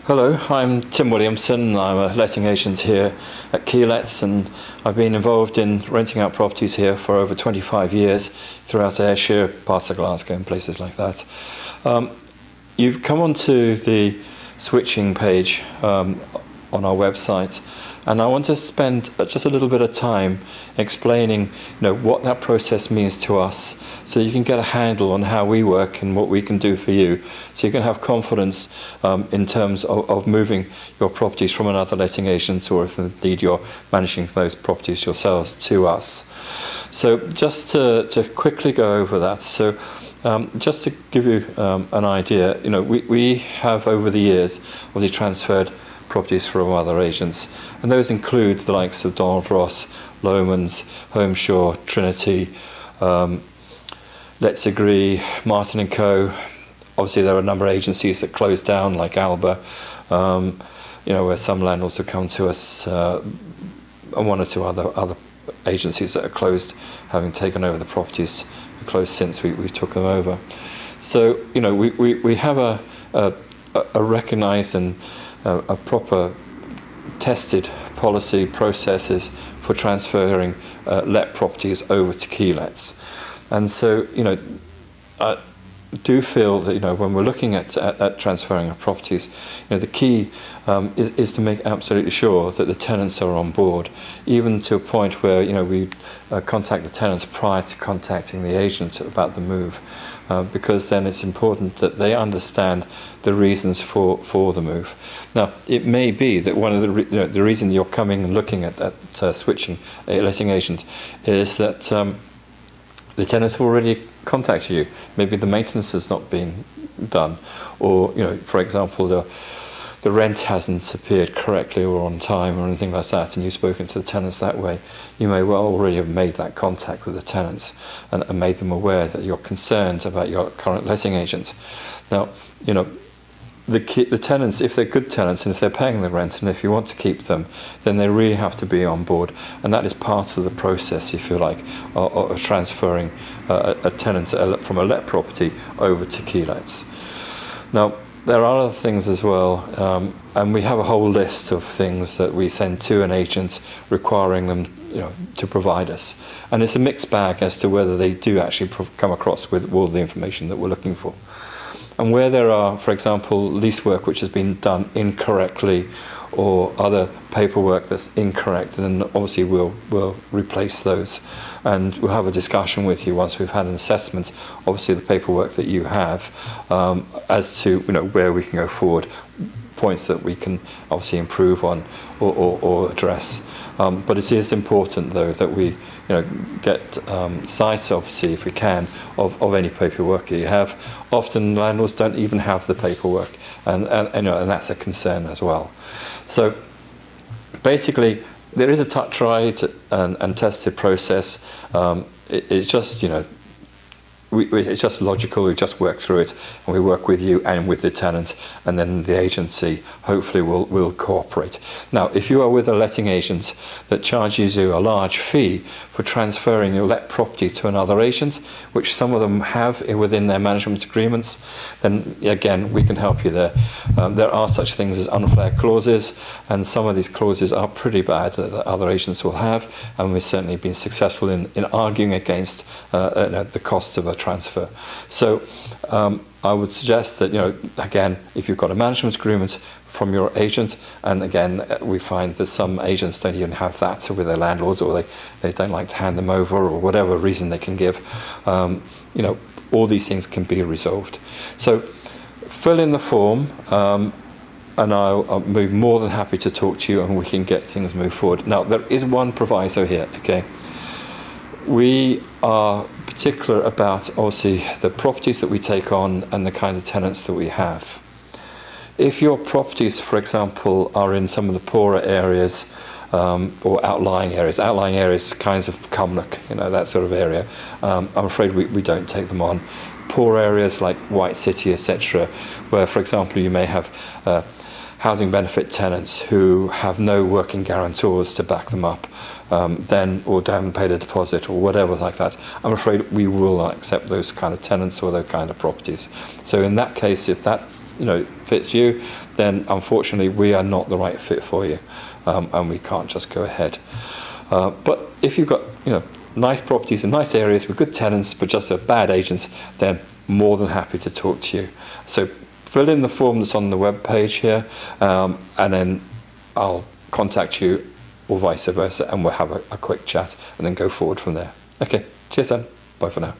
Hello, I'm Tim Williamson. I'm a letting agent here at Keylets, and I've been involved in renting out properties here for over 25 years throughout Ayrshire, parts of Glasgow and places like that. You've come onto the switching page on our website, and I want to spend just a little bit of time explaining what that process means to us, so you can get a handle on how we work and what we can do for you, so you can have confidence in terms of moving your properties from another letting agent, or if indeed you're managing those properties yourselves, to us. So just to quickly go over that, so just to give you an idea, we have over the years obviously transferred properties from other agents, and those include the likes of Donald Ross, Lomans, Homeshore, Trinity, Let's Agree, Martin & Co. Obviously there are a number of agencies that closed down, like Alba, where some landlords have come to us, and one or two other agencies that are closed, having taken over the properties, closed since we took them over. So we have a recognised and a proper tested policy processes for transferring let properties over to Keylets. And so I do feel that when we're looking at transferring of properties, the key is to make absolutely sure that the tenants are on board, even to a point where we contact the tenants prior to contacting the agent about the move, because then it's important that they understand the reasons for the move. Now, it may be that one of the reason you're coming and looking at switching a letting agent is that the tenants have already contacted you. Maybe the maintenance has not been done, or for example, the rent hasn't appeared correctly or on time or anything like that, and you've spoken to the tenants that way. You may well already have made that contact with the tenants and made them aware that you're concerned about your current letting agent. Now, the tenants, if they're good tenants and if they're paying the rent and if you want to keep them, then they really have to be on board, and that is part of the process, if you like, of transferring a tenant from a let property over to Keylets. Now, there are other things as well, and we have a whole list of things that we send to an agent requiring them to provide us, and it's a mixed bag as to whether they do actually come across with all the information that we're looking for. And where there are, for example, lease work which has been done incorrectly, or other paperwork that's incorrect, then obviously we'll replace those, and we'll have a discussion with you once we've had an assessment, obviously the paperwork that you have, as to where we can go forward, points that we can obviously improve on or address. But it is important, though, that we get sight, obviously, if we can, of any paperwork that you have. Often landlords don't even have the paperwork, and that's a concern as well. So basically, there is a tried and tested process. It's just it's just logical. We just work through it, and we work with you and with the tenant, and then the agency hopefully will cooperate. Now, if you are with a letting agent that charges you a large fee for transferring your let property to another agent, which some of them have within their management agreements, then again, we can help you there. There are such things as unfair clauses, and some of these clauses are pretty bad that other agents will have, and we've certainly been successful in arguing against the cost of a transfer. So I would suggest that again, if you've got a management agreement from your agent, and again we find that some agents don't even have that with their landlords, or they don't like to hand them over, or whatever reason they can give, all these things can be resolved. So fill in the form, and I'll be more than happy to talk to you, and we can get things moved forward. Now, there is one proviso here, okay? We are particular about, obviously, the properties that we take on and the kinds of tenants that we have. If your properties, for example, are in some of the poorer areas, or outlying areas kinds of Cumnock, that sort of area, I'm afraid we don't take them on. Poor areas like White City, etc., where, for example, you may have housing benefit tenants who have no working guarantors to back them up, or haven't paid a deposit or whatever like that, I'm afraid we will not accept those kind of tenants or those kind of properties. So in that case, if that fits you, then unfortunately we are not the right fit for you, and we can't just go ahead. But if you've got nice properties in nice areas with good tenants but just bad agents, then more than happy to talk to you. So fill in the form that's on the web page here, and then I'll contact you, or vice versa, and we'll have a quick chat and then go forward from there. Okay, cheers then. Bye for now.